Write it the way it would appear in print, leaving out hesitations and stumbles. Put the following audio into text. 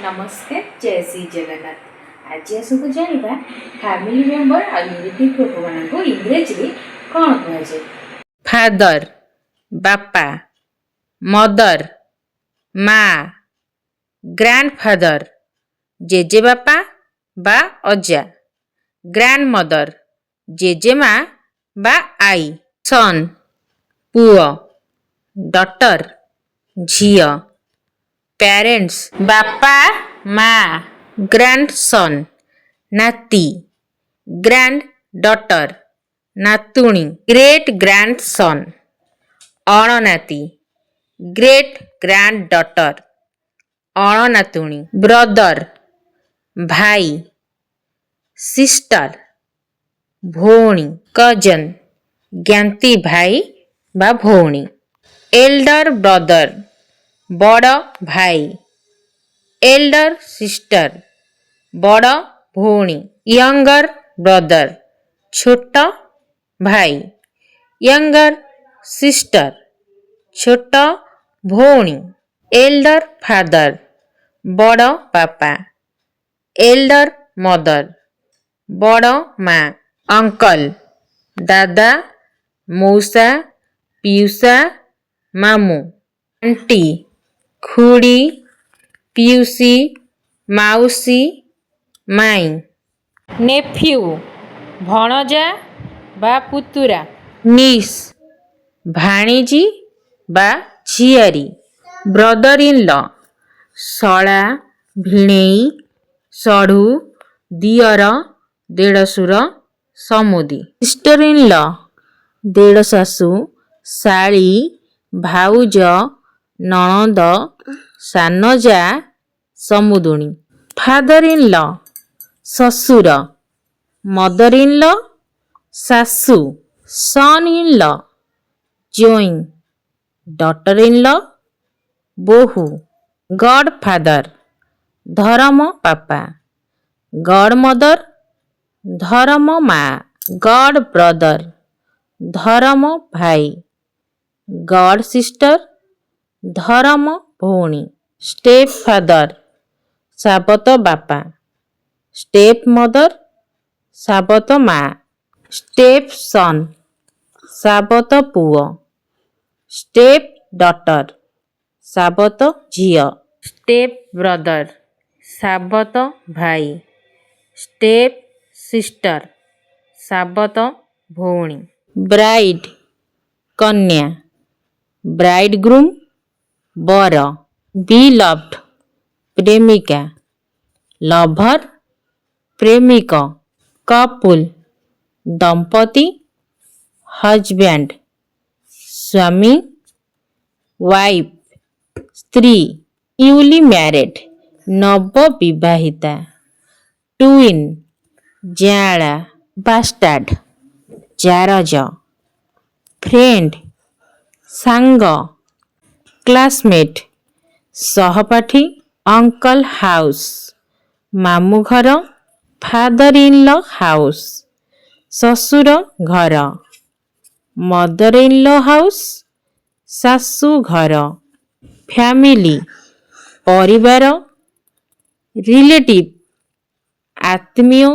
नमस्ते जय श्री जगन्नाथ। आज आसतु जानिबा फैमिली मेंबर आ रिलेटिव लोक मानक इंग्रेजी रे कोन कह जाय। फादर बापा, मदर माँ, ग्रैंडफादर जेजे बापा बा अजा, ग्रैंडमदर जेजे माँ बा आई, सन पुओ, डॉटर झियो, पेरेंट्स बापा माँ, ग्रैंडसन नाती, ग्रैंड डॉटर नातुणी, ग्रेट ग्रैंडसन अणनाती, ग्रेट ग्रैंड डॉटर अणनातुणी, ब्रदर भाई, सिस्टर भौणी, कजन ज्ञाति भाई बा भौणी, एल्डर ब्रदर बड़ भाई, एल्डर सिस्टर बड़ भौणी, यंगर ब्रदर छोट भाई, यंगर सिस्टर छोट भौणी, एल्डर फादर बड़ बापा, एल्डर मदर बड़ माँ, अंकल दादा मौसा पियूसा मामू, आंटी खुड़ी पियूसी माउसी माई, नेफ्यू भणजा बा पुतुरा, निस भाणीजी बा झियारी, ब्रदर इन लॉ शला भिणेई सढ़ू दियर देढ़सुर समुदी, सिस्टर इन लॉ देढ़ सासू शाली भाउज नणद सानजा समुदुणी, फादर इन लॉ ससुर, मदर इन लॉ सासू, सन इन लॉ जोई, डॉटर इन लॉ बोहू, गॉड फादर धर्म पापा, गॉड मदर धर्म माँ, गॉड ब्रदर धर्म भाई, गॉड सिस्टर धर्म भौणी, स्टेप फादर साबत बापा, स्टेप मदर साबत माँ, स्टेप सन साबत पुओ, स्टेप डॉटर साबत झियो, स्टेप ब्रदर साबत भाई, स्टेप सिस्टर साबत भौणी, ब्राइड कन्या, ब्राइड ग्रूम बर, बिलव्ड प्रेमिका, लभर प्रेमिक, कपुल दंपति, हजबैंड स्वामी, वाइफ स्त्री, न्यूली मैरिड नव विवाहिता, ट्विन जाड़ा, बास्टार्ड जारज, फ्रेंड सांग, क्लासमेट सहपाठी, अंकल हाउस मामू घर, फादर इन लॉ हाउस ससुर घर, मदर इन लॉ हाउस सासू घर, फैमिली परिवार, रिलेटिव आत्मीय